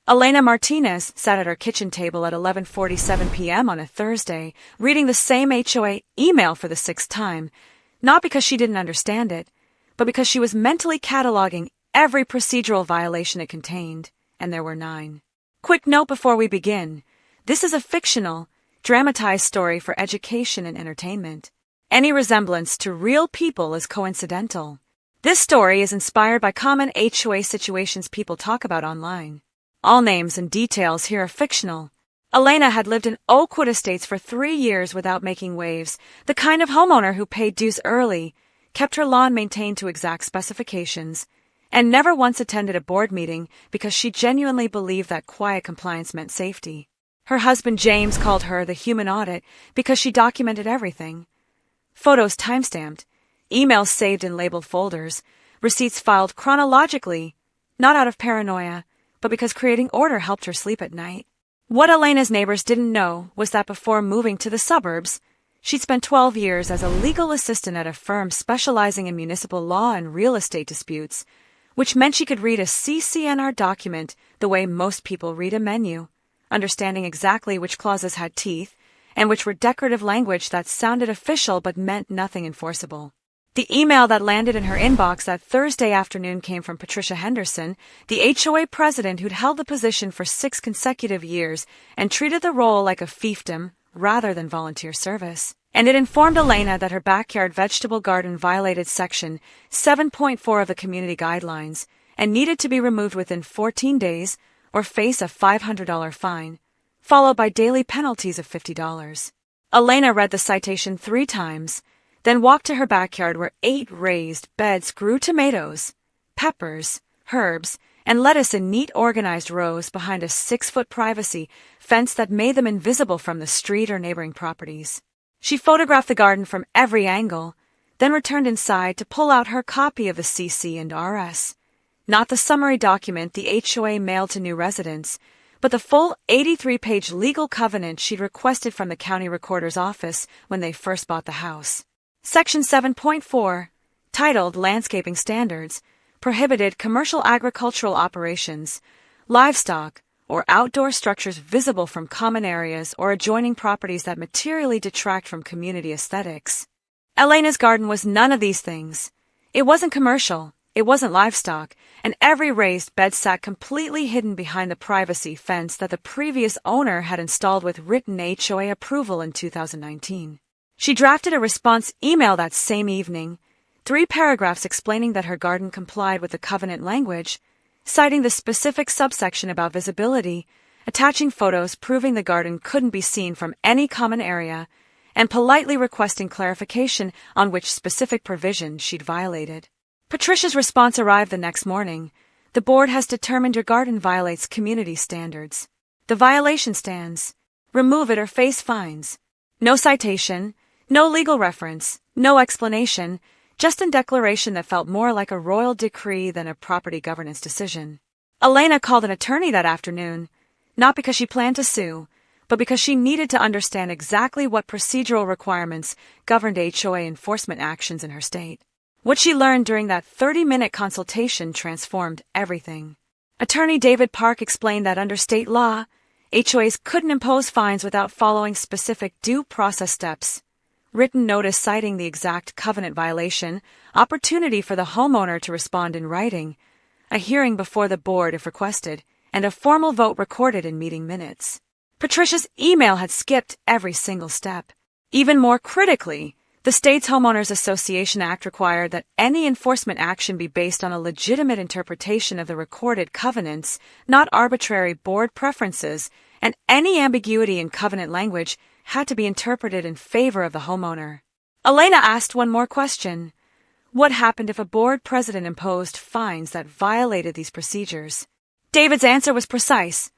Elena Martinez sat at her kitchen table at 11:47 p.m. on a Thursday, reading the same HOA email for the sixth time, not because she didn't understand it, but because she was mentally cataloging every procedural violation it contained, and there were 9. Quick note before we begin. This is a fictional, dramatized story for education and entertainment. Any resemblance to real people is coincidental. This story is inspired by common HOA situations people talk about online. All names and details here are fictional. Elena had lived in Oakwood Estates for 3 years without making waves, the kind of homeowner who paid dues early, kept her lawn maintained to exact specifications, and never once attended a board meeting because she genuinely believed that quiet compliance meant safety. Her husband James called her the human audit because she documented everything. Photos timestamped, emails saved in labeled folders, receipts filed chronologically, not out of paranoia, but because creating order helped her sleep at night. What Elena's neighbors didn't know was that before moving to the suburbs, she'd spent 12 years as a legal assistant at a firm specializing in municipal law and real estate disputes, which meant she could read a CC&R document the way most people read a menu, understanding exactly which clauses had teeth and which were decorative language that sounded official but meant nothing enforceable. The email that landed in her inbox that Thursday afternoon came from Patricia Henderson, the HOA president who'd held the position for 6 consecutive years and treated the role like a fiefdom rather than volunteer service. And it informed Elena that her backyard vegetable garden violated Section 7.4 of the community guidelines and needed to be removed within 14 days or face a $500 fine, followed by daily penalties of $50. Elena read the citation 3 times, then walked to her backyard where 8 raised beds grew tomatoes, peppers, herbs, and lettuce in neat organized rows behind a 6-foot privacy fence that made them invisible from the street or neighboring properties. She photographed the garden from every angle, then returned inside to pull out her copy of the CC&Rs. Not the summary document the HOA mailed to new residents, but the full 83-page legal covenant she'd requested from the county recorder's office when they first bought the house. Section 7.4, titled Landscaping Standards, prohibited commercial agricultural operations, livestock, or outdoor structures visible from common areas or adjoining properties that materially detract from community aesthetics. Elena's garden was none of these things. It wasn't commercial, it wasn't livestock, and every raised bed sat completely hidden behind the privacy fence that the previous owner had installed with written HOA approval in 2019. She drafted a response email that same evening, 3 paragraphs explaining that her garden complied with the covenant language, citing the specific subsection about visibility, attaching photos proving the garden couldn't be seen from any common area, and politely requesting clarification on which specific provision she'd violated. Patricia's response arrived the next morning. The board has determined your garden violates community standards. The violation stands. Remove it or face fines. No citation, no legal reference, no explanation, just a declaration that felt more like a royal decree than a property governance decision. Elena called an attorney that afternoon, not because she planned to sue, but because she needed to understand exactly what procedural requirements governed HOA enforcement actions in her state. What she learned during that 30-minute consultation transformed everything. Attorney David Park explained that under state law, HOAs couldn't impose fines without following specific due process steps. Written notice citing the exact covenant violation, opportunity for the homeowner to respond in writing, a hearing before the board if requested, and a formal vote recorded in meeting minutes. Patricia's email had skipped every single step. Even more critically, the state's Homeowners Association Act required that any enforcement action be based on a legitimate interpretation of the recorded covenants, not arbitrary board preferences, and any ambiguity in covenant language had to be interpreted in favor of the homeowner. Elena asked one more question. What happened if a board president imposed fines that violated these procedures? David's answer was precise.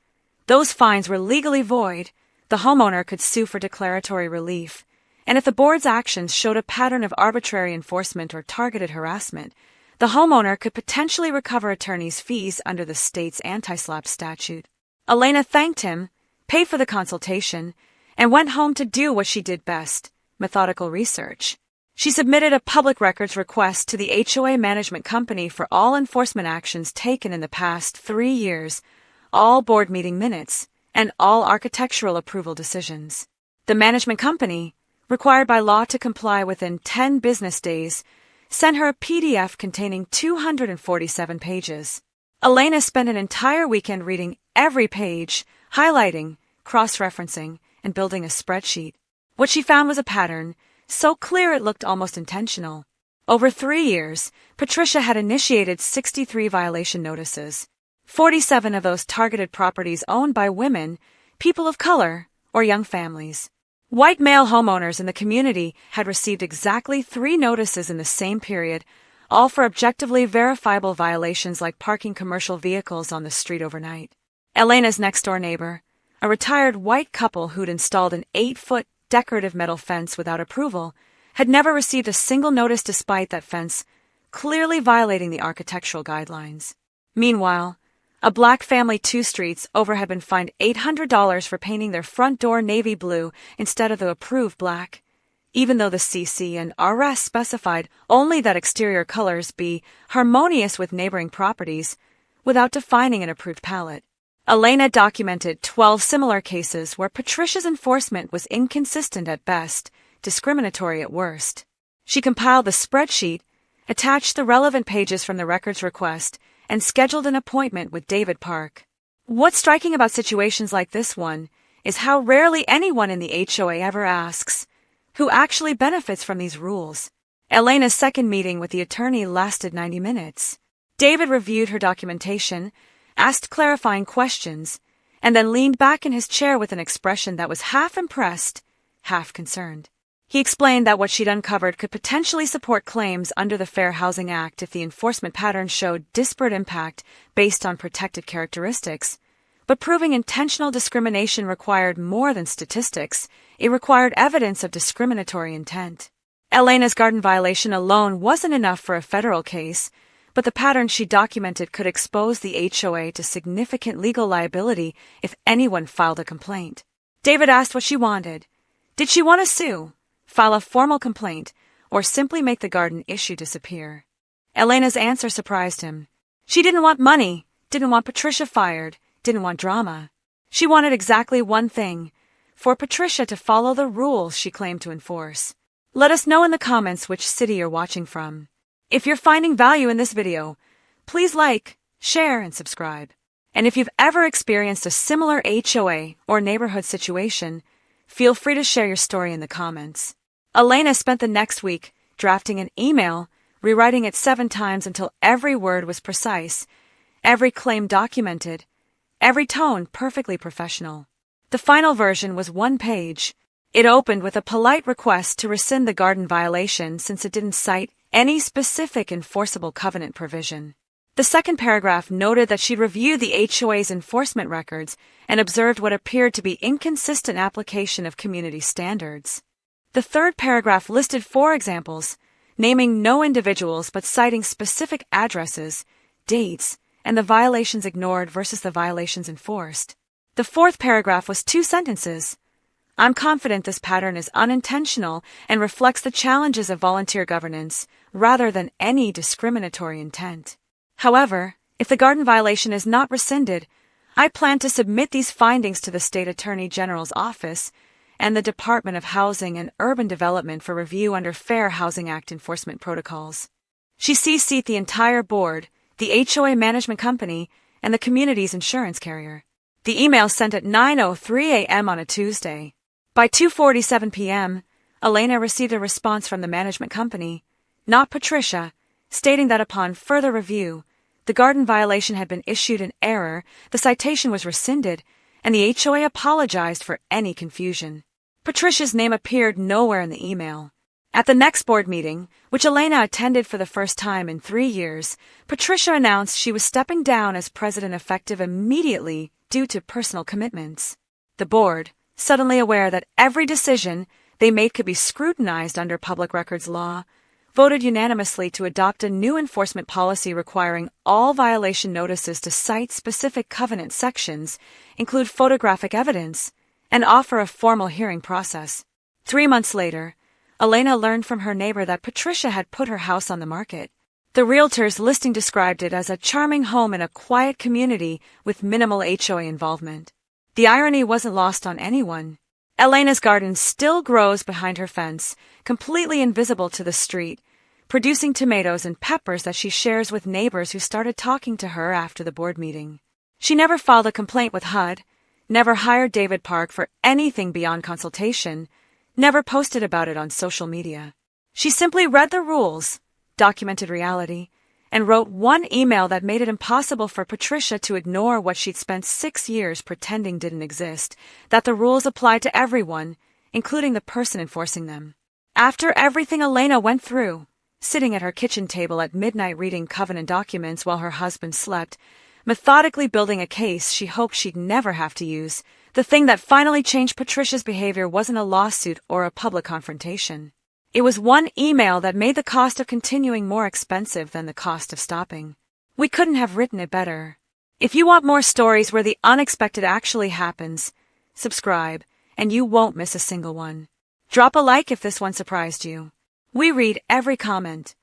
Those fines were legally void. The homeowner could sue for declaratory relief. And if the board's actions showed a pattern of arbitrary enforcement or targeted harassment, the homeowner could potentially recover attorney's fees under the state's anti-SLAPP statute. Elena thanked him, paid for the consultation, and went home to do what she did best, methodical research. She submitted a public records request to the HOA management company for all enforcement actions taken in the past 3 years, all board meeting minutes and all architectural approval decisions. The management company, required by law to comply within 10 business days, sent her a PDF containing 247 pages. Elena spent an entire weekend reading every page, highlighting, cross-referencing, and building a spreadsheet. What she found was a pattern, so clear it looked almost intentional. Over 3 years, Patricia had initiated 63 violation notices. 47 of those targeted properties owned by women, people of color, or young families. White male homeowners in the community had received exactly 3 notices in the same period, all for objectively verifiable violations like parking commercial vehicles on the street overnight. Elena's next-door neighbor, a retired white couple who'd installed an 8-foot decorative metal fence without approval, had never received a single notice despite that fence clearly violating the architectural guidelines. Meanwhile, a black family 2 streets over had been fined $800 for painting their front door navy blue instead of the approved black, even though the CC&Rs specified only that exterior colors be harmonious with neighboring properties without defining an approved palette. Elena documented 12 similar cases where Patricia's enforcement was inconsistent at best, discriminatory at worst. She compiled the spreadsheet, attached the relevant pages from the records request, and scheduled an appointment with David Park. What's striking about situations like this one is how rarely anyone in the HOA ever asks, who actually benefits from these rules? Elena's second meeting with the attorney lasted 90 minutes. David reviewed her documentation, asked clarifying questions, and then leaned back in his chair with an expression that was half impressed, half concerned. He explained that what she'd uncovered could potentially support claims under the Fair Housing Act if the enforcement pattern showed disparate impact based on protected characteristics, but proving intentional discrimination required more than statistics. It required evidence of discriminatory intent. Elena's garden violation alone wasn't enough for a federal case, but the pattern she documented could expose the HOA to significant legal liability if anyone filed a complaint. David asked what she wanted. Did she want to sue, file a formal complaint, or simply make the garden issue disappear? Elena's answer surprised him. She didn't want money, didn't want Patricia fired, didn't want drama. She wanted exactly one thing, for Patricia to follow the rules she claimed to enforce. Let us know in the comments which city you're watching from. If you're finding value in this video, please like, share, and subscribe. And if you've ever experienced a similar HOA or neighborhood situation, feel free to share your story in the comments. Elena spent the next week drafting an email, rewriting it 7 times until every word was precise, every claim documented, every tone perfectly professional. The final version was 1 page. It opened with a polite request to rescind the garden violation since it didn't cite any specific enforceable covenant provision. The second paragraph noted that she'd reviewed the HOA's enforcement records and observed what appeared to be inconsistent application of community standards. The third paragraph listed 4 examples, naming no individuals but citing specific addresses, dates, and the violations ignored versus the violations enforced. The fourth paragraph was 2 sentences. I'm confident this pattern is unintentional and reflects the challenges of volunteer governance rather than any discriminatory intent. However, if the garden violation is not rescinded, I plan to submit these findings to the State Attorney General's office and the Department of Housing and Urban Development for review under Fair Housing Act enforcement protocols. She CC'd the entire board, the HOA management company, and the community's insurance carrier. The email sent at 9:03 a.m. on a Tuesday. By 2:47 p.m., Elena received a response from the management company, not Patricia, stating that upon further review, the garden violation had been issued in error, the citation was rescinded, and the HOA apologized for any confusion. Patricia's name appeared nowhere in the email. At the next board meeting, which Elena attended for the first time in 3 years, Patricia announced she was stepping down as president effective immediately due to personal commitments. The board, suddenly aware that every decision they made could be scrutinized under public records law, voted unanimously to adopt a new enforcement policy requiring all violation notices to cite specific covenant sections, include photographic evidence, and offer a formal hearing process. 3 months later, Elena learned from her neighbor that Patricia had put her house on the market. The realtor's listing described it as a charming home in a quiet community with minimal HOA involvement. The irony wasn't lost on anyone. Elena's garden still grows behind her fence, completely invisible to the street, producing tomatoes and peppers that she shares with neighbors who started talking to her after the board meeting. She never filed a complaint with HUD, never hired David Park for anything beyond consultation, never posted about it on social media. She simply read the rules, documented reality, and wrote one email that made it impossible for Patricia to ignore what she'd spent 6 years pretending didn't exist, that the rules applied to everyone, including the person enforcing them. After everything Elena went through, sitting at her kitchen table at midnight reading covenant documents while her husband slept, methodically building a case she hoped she'd never have to use, the thing that finally changed Patricia's behavior wasn't a lawsuit or a public confrontation. It was one email that made the cost of continuing more expensive than the cost of stopping. We couldn't have written it better. If you want more stories where the unexpected actually happens, subscribe, and you won't miss a single one. Drop a like if this one surprised you. We read every comment.